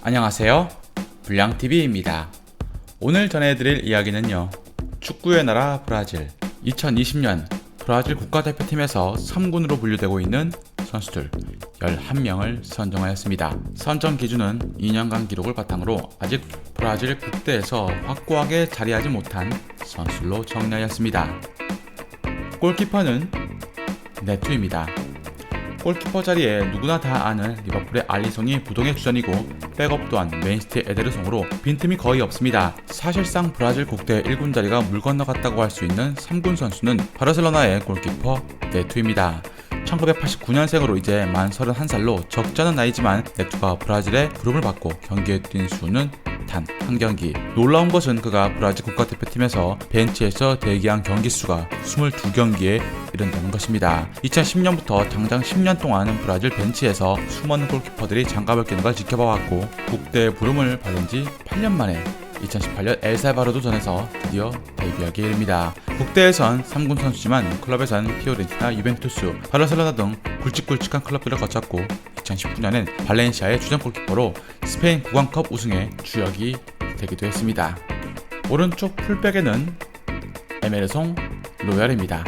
안녕하세요, 불량TV입니다. 오늘 전해드릴 이야기는요, 축구의 나라 브라질. 2020년 브라질 국가대표팀에서 3군으로 분류되고 있는 선수들 11명을 선정하였습니다. 선정 기준은 2년간 기록을 바탕으로 아직 브라질 국대에서 확고하게 자리하지 못한 선수들로 정리하였습니다. 골키퍼는 네투입니다. 골키퍼 자리에 누구나 다 아는 리버풀의 알리송이 부동의 주전이고, 백업 또한 맨시티의 에데르송으로 빈틈이 거의 없습니다. 사실상 브라질 국대 1군 자리가 물 건너갔다고 할 수 있는 3군 선수는 바르셀로나의 골키퍼 네투입니다. 1989년생으로 이제 만 31살로 적지 않은 나이지만 네투가 브라질의 부름을 받고 경기에 뛴 수는 단 한 경기. 놀라운 것은 그가 브라질 국가대표팀에서 벤치에서 대기한 경기 수가 22경기에 이른다는 것입니다. 2010년부터 장장 10년 동안 브라질 벤치에서 수많은 골키퍼들이 장갑을 끼는 걸 지켜봐왔고, 국대 부름을 받은 지 8년 만에 2018년 엘살바도르전에서 드디어 데뷔하게 이릅니다. 국대에선 3군 선수지만 클럽에선 피오렌티나, 유벤투스, 바르셀로나 등 굵직굵직한 클럽들을 거쳤고, 2019년엔 발렌시아의 주전 골키퍼로 스페인 구강컵 우승의 주역이 되기도 했습니다. 오른쪽 풀백에는 에메르송 로얄입니다.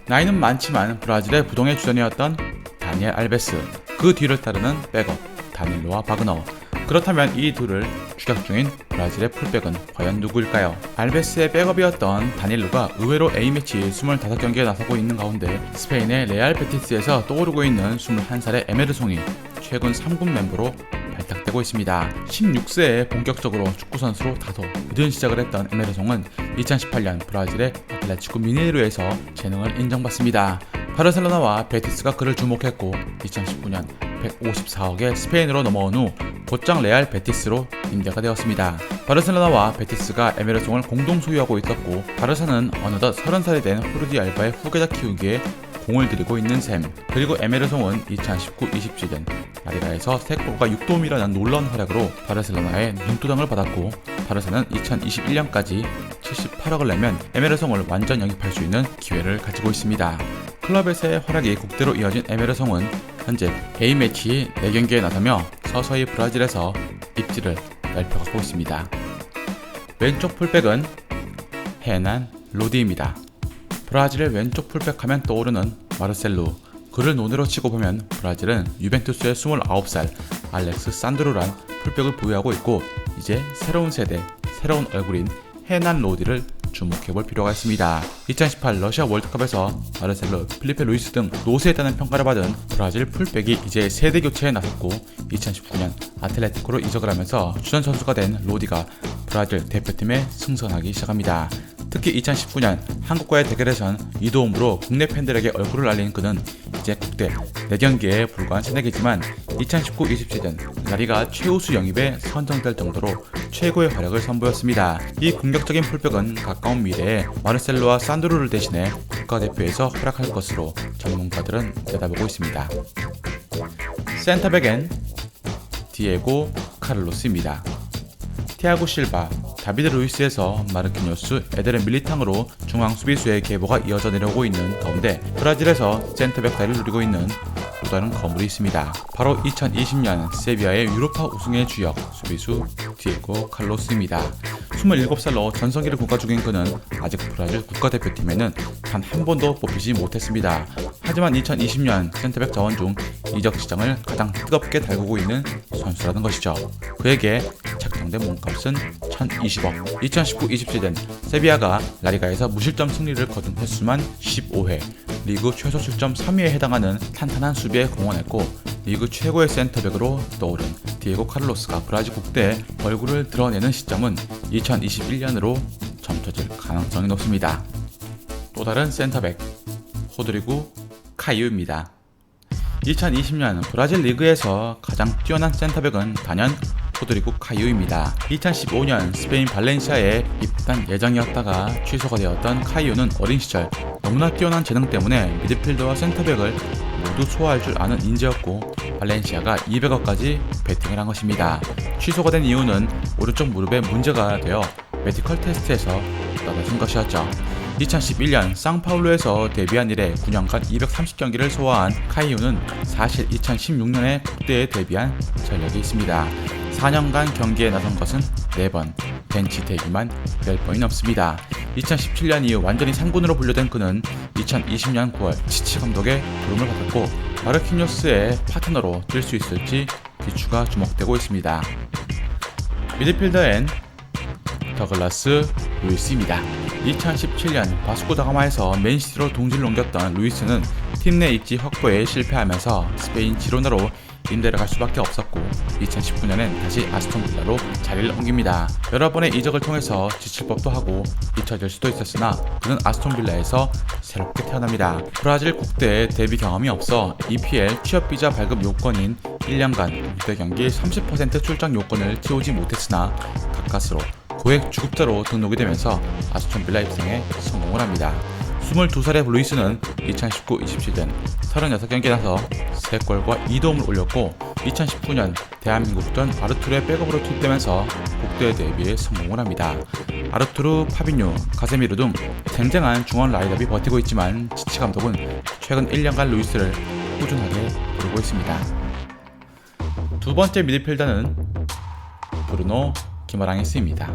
나이는 많지만 브라질의 부동의 주전이었던 다니엘 알베스, 그 뒤를 따르는 백업 다닐로와 바그너. 그렇다면 이 둘을 추격 중인 브라질의 풀백은 과연 누구일까요? 알베스의 백업이었던 다닐로가 의외로 A매치 25경기에 나서고 있는 가운데, 스페인의 레알 베티스에서 떠오르고 있는 21살의 에메르송이 최근 3군 멤버로 발탁되고 있습니다. 16세에 본격적으로 축구선수로 다소 늦은 시작을 했던 에메르송은 2018년 브라질의 아틀레티코 미네이로에서 재능을 인정받습니다. 바르셀로나와 베티스가 그를 주목했고, 2019년 154억에 스페인으로 넘어온 후 곧장 레알 베티스로 임대가 되었습니다. 바르셀로나와 베티스가 에메르송을 공동 소유하고 있었고, 바르사는 어느덧 30살이 된 후르디 알바의 후계자 키우기에 공을 들이고 있는 셈. 그리고 에메르송은 2019-20 시즌 라리가에서 3골과 6도움이라는 놀라운 활약으로 바르셀로나의 눈도장을 받았고, 바르사는 2021년까지 78억을 내면 에메르송을 완전 영입할 수 있는 기회를 가지고 있습니다. 클럽에서의 활약이 국대로 이어진 에메르송은 현재 A매치 4경기에 나서며 서서히 브라질에서 입지를 넓혀가고 있습니다. 왼쪽 풀백은 헤난 로디입니다. 브라질의 왼쪽 풀백 하면 떠오르는 마르셀루. 그를 논으로 치고 보면 브라질은 유벤투스의 29살 알렉스 산드로란 풀백을 보유하고 있고, 이제 새로운 세대, 새로운 얼굴인 헤난 로디를 주목해볼 필요가 있습니다. 2018 러시아 월드컵에서 마르셀로, 필리페 루이스 등 노쇠했다는 평가를 받은 브라질 풀백이 이제 세대 교체에 나섰고, 2019년 아틀레티코로 이적을 하면서 주전 선수가 된 로디가 브라질 대표팀에 승선하기 시작합니다. 특히 2019년 한국과의 대결에선 2도움으로 국내 팬들에게 얼굴을 알린 그는 이제 국대 4경기에 불과한 새내기지만 2019-20 시즌 라리가 최우수 영입에 선정될 정도로 최고의 활약을 선보였습니다. 이 공격적인 풀백은 가까운 미래에 마르셀로와 산드로를 대신해 국가대표에서 활약할 것으로 전문가들은 내다보고 있습니다. 센터백엔 디에고 카를로스입니다. 티아고 실바, 다비드 루이스에서 마르키뇨스, 에데르 밀리탕으로 중앙 수비수의 계보가 이어져 내려오고 있는 가운데, 브라질에서 센터백 자리를 누리고 있는 또 다른 거물이 있습니다. 바로 2020년 세비야의 유로파 우승의 주역 수비수 디에고 칼로스입니다. 27살로 전성기를 국가 중인 그는 아직 브라질 국가대표팀에는 단 한 번도 뽑히지 못했습니다. 하지만 2020년 센터백 자원 중 이적 시장을 가장 뜨겁게 달구고 있는 선수라는 것이죠. 그에게 책정된 몸값은 1020억. 2019-20 시즌 세비야가 라리가에서 무실점 승리를 거둔 횟수만 15회, 리그 최소 실점 3위에 해당하는 탄탄한 수비에 공헌했고, 리그 최고의 센터백으로 떠오른 디에고 카를로스가 브라질 국대에 얼굴을 드러내는 시점은 2021년으로 점쳐질 가능성이 높습니다. 또 다른 센터백, 호드리구 카이유입니다. 2020년 브라질 리그에서 가장 뛰어난 센터백은 단연 호드리구 카이유입니다. 2015년 스페인 발렌시아에 입단 예정이었다가 취소가 되었던 카이유는 어린 시절 너무나 뛰어난 재능 때문에 미드필더와 센터백을 모두 소화할 줄 아는 인재였고, 발렌시아가 200억까지 베팅을 한 것입니다. 취소가 된 이유는 오른쪽 무릎에 문제가 되어 메디컬 테스트에서 떨어진 것이었죠. 2011년 상파울루에서 데뷔한 이래 9년간 230경기를 소화한 카이유는 사실 2016년에 국대에 데뷔한 전력이 있습니다. 4년간 경기에 나선 것은 4번, 벤치 데뷔만 10번이 넘습니다. 2017년 이후 완전히 상군으로 분류된 그는 2020년 9월 치치 감독의 부름을 받았고 마르키뇨스의 파트너로 뛸 수 있을지 귀추가 주목되고 있습니다. 미드필더엔 더글라스 루이스입니다. 2017년 바스코다가마에서 맨시티로 동지를 옮겼던 루이스는 팀 내 입지 확보에 실패하면서 스페인 지로나로 임대를 갈 수밖에 없었고 2019년엔 다시 아스톤빌라로 자리를 옮깁니다. 여러 번의 이적을 통해서 지칠 법도 하고 잊혀질 수도 있었으나 그는 아스톤빌라에서 새롭게 태어납니다. 브라질 국대 데뷔 경험이 없어 EPL 취업비자 발급 요건인 1년간 국대 경기 30% 출장 요건을 채우지 못했으나 가까스로 고액 주급자로 등록이 되면서 아스톤빌라 입성에 성공을 합니다. 22살의 루이스는 2019-20 시즌 36경기에 나서 3골과 2도움을 올렸고 2019년 대한민국전 아르투르의 백업으로 투입되면서 국대 데뷔에 성공을 합니다. 아르투르, 파비뉴, 가세미르 등 쟁쟁한 중원 라인업이 버티고 있지만 치치 감독은 최근 1년간 루이스를 꾸준하게 부르고 있습니다. 두 번째 미드필더는 브루노 기마랑이스입니다.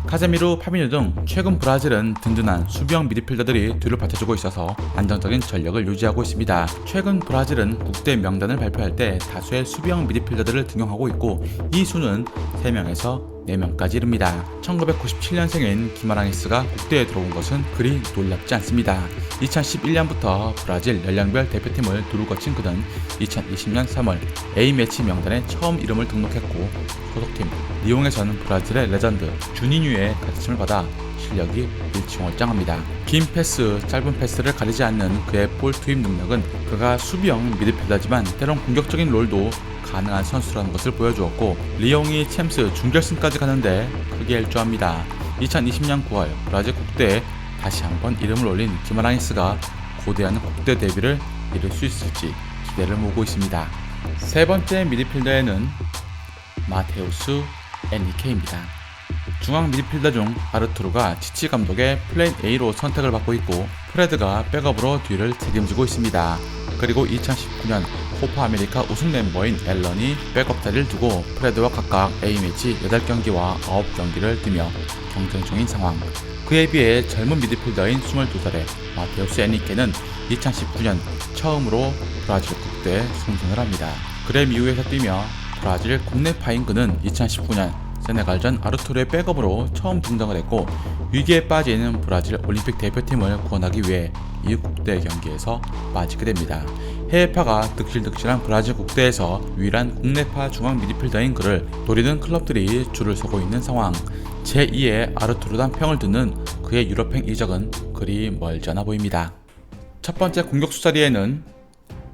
카제미루, 파비뉴 등 최근 브라질은 든든한 수비형 미드필더들이 뒤를 받쳐주고 있어서 안정적인 전력을 유지하고 있습니다. 최근 브라질은 국대 명단을 발표할 때 다수의 수비형 미드필더들을 등용하고 있고 이 수는 3명에서 4명까지 이릅니다. 1997년생인 기마랑이스가 국대에 들어온 것은 그리 놀랍지 않습니다. 2011년부터 브라질 연령별 대표팀을 두루 거친 그는 2020년 3월 A매치 명단에 처음 이름을 등록했고 소속팀 리옹에서는 브라질의 레전드 주니뉴의 가르침을 받아 실력이 일취월장합니다. 긴 패스, 짧은 패스를 가리지 않는 그의 볼 투입 능력은 그가 수비형 미드필더지만 때론 공격적인 롤도 가능한 선수라는 것을 보여주었고 리옹이 챔스 준결승까지 가는데 크게 일조합니다. 2020년 9월 브라질 국대에 다시 한번 이름을 올린 기마랑이스가 고대한 국대 데뷔를 이룰 수 있을지 기대를 모으고 있습니다. 세 번째 미드필더에는 마테우스 엔리케입니다. 중앙 미드필더 중 아르투르가 치치 감독의 플랜 A로 선택을 받고 있고 프레드가 백업으로 뒤를 책임지고 있습니다. 그리고 2019년 코파 아메리카 우승 멤버인 앨런이 백업 자리를 두고 프레드와 각각 A매치 8경기와 9경기를 뛰며 경쟁 중인 상황. 그에 비해 젊은 미드필더인 22살의 마테우스 엔리케는 2019년 처음으로 브라질 국대에 승선을 합니다. 그램 이후에서 뛰며 브라질 국내파인 그는 2019년 세네갈전 아르투르의 백업으로 처음 등장을 했고 위기에 빠진 브라질 올림픽 대표팀을 구원하기 위해 이 국대 경기에서 빠지게 됩니다. 해외파가 득실득실한 브라질 국대에서 유일한 국내파 중앙 미드필더인 그를 노리는 클럽들이 줄을 서고 있는 상황. 제2의 아르투르단 평을 듣는 그의 유럽행 이적은 그리 멀지 않아 보입니다. 첫 번째 공격수 자리에는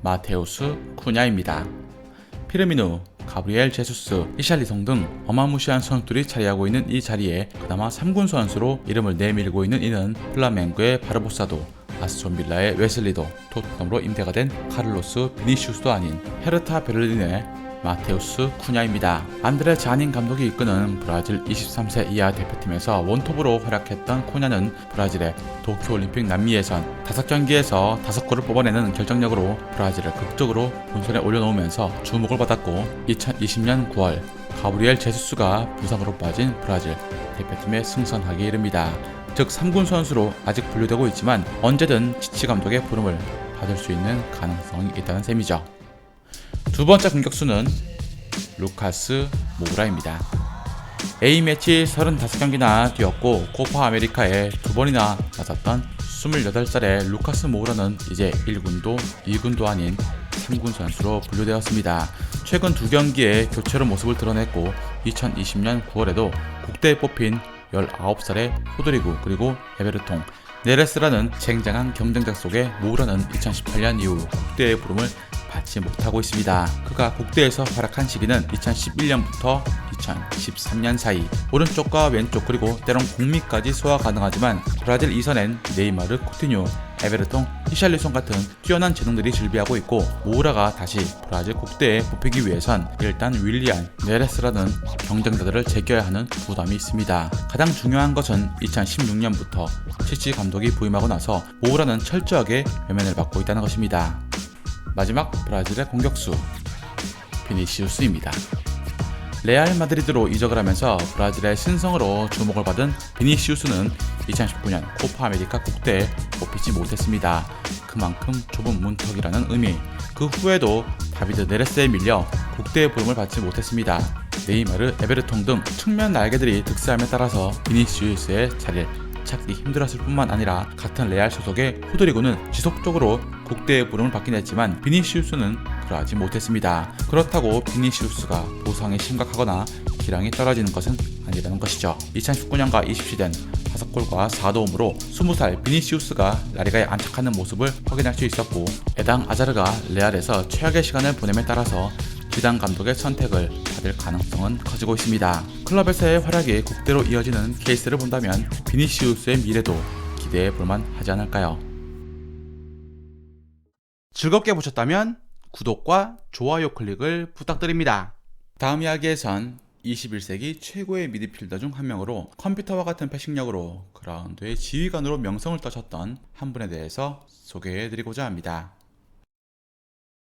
마테우스 쿠냐입니다. 피르미누, 가브리엘 제수스, 히샬리송 등 어마무시한 선수들이 차지하고 있는 이 자리에 그나마 3군 선수로 이름을 내밀고 있는 이는 플라멩구의 바르보사도, 아스톤빌라의 웨슬리도, 토트넘으로 임대가 된 카를로스 비니시우스도 아닌 헤르타 베를린의 마테우스 쿠냐입니다. 안드레 자닌 감독이 이끄는 브라질 23세 이하 대표팀에서 원톱으로 활약했던 쿠냐는 브라질의 도쿄올림픽 남미 예선 5경기에서 5골을 뽑아내는 결정력으로 브라질을 극적으로 본선에 올려놓으면서 주목을 받았고 2020년 9월 가브리엘 제수스가 부상으로 빠진 브라질 대표팀에 승선하기 이릅니다. 즉 3군 선수로 아직 분류되고 있지만 언제든 치치 감독의 부름을 받을 수 있는 가능성이 있다는 셈이죠. 두 번째 공격수는 루카스 모우라입니다. A매치 35경기나 뛰었고 코파 아메리카에 2번이나 나섰던 28살의 루카스 모우라는 이제 1군도 2군도 아닌 3군 선수로 분류되었습니다. 최근 2경기에 교체로 모습을 드러냈고 2020년 9월에도 국대에 뽑힌 19살의 호드리구 그리고 에베르통, 네레스라는 쟁쟁한 경쟁자 속에 모우라는 2018년 이후 국대의 부름을 받지 못하고 있습니다. 그가 국대에서 활약한 시기는 2011년부터 2013년 사이, 오른쪽과 왼쪽 그리고 때론 공미까지 소화 가능하지만 브라질 2선엔 네이마르, 쿠티뉴, 에베르통, 히샬리송 같은 뛰어난 재능들이 즐비하고 있고, 모우라가 다시 브라질 국대에 뽑히기 위해선 일단 윌리안, 네레스라는 경쟁자들을 제껴야 하는 부담이 있습니다. 가장 중요한 것은 2016년부터 치치 감독이 부임하고 나서 모우라는 철저하게 외면을 받고 있다는 것입니다. 마지막 브라질의 공격수 비니시우스입니다. 레알 마드리드로 이적을 하면서 브라질의 신성으로 주목을 받은 비니시우스는 2019년 코파 아메리카 국대에 뽑히지 못했습니다. 그만큼 좁은 문턱이라는 의미. 그 후에도 다비드 네레스에 밀려 국대의 부름을 받지 못했습니다. 네이마르, 에베르통 등 측면 날개들이 득세함에 따라서 비니시우스의 자리를 찾기 힘들었을 뿐만 아니라 같은 레알 소속의 호드리고는 지속적으로 국대의 부름을 받긴 했지만 비니시우스는 그러하지 못했습니다. 그렇다고 비니시우스가 부상이 심각하거나 기량이 떨어지는 것은 아니라는 것이죠. 2019년과 20시즌 5골과 4도움으로 20살 비니시우스가 라리가에 안착하는 모습을 확인할 수 있었고, 에당 아자르가 레알에서 최악의 시간을 보냄에 따라서 지단 감독의 선택을 받을 가능성은 커지고 있습니다. 클럽에서의 활약이 국대로 이어지는 케이스를 본다면 비니시우스의 미래도 기대해 볼만 하지 않을까요? 즐겁게 보셨다면 구독과 좋아요 클릭을 부탁드립니다. 다음 이야기에선 21세기 최고의 미드필더 중 한 명으로 컴퓨터와 같은 패싱력으로 그라운드의 지휘관으로 명성을 떨쳤던 한 분에 대해서 소개해드리고자 합니다.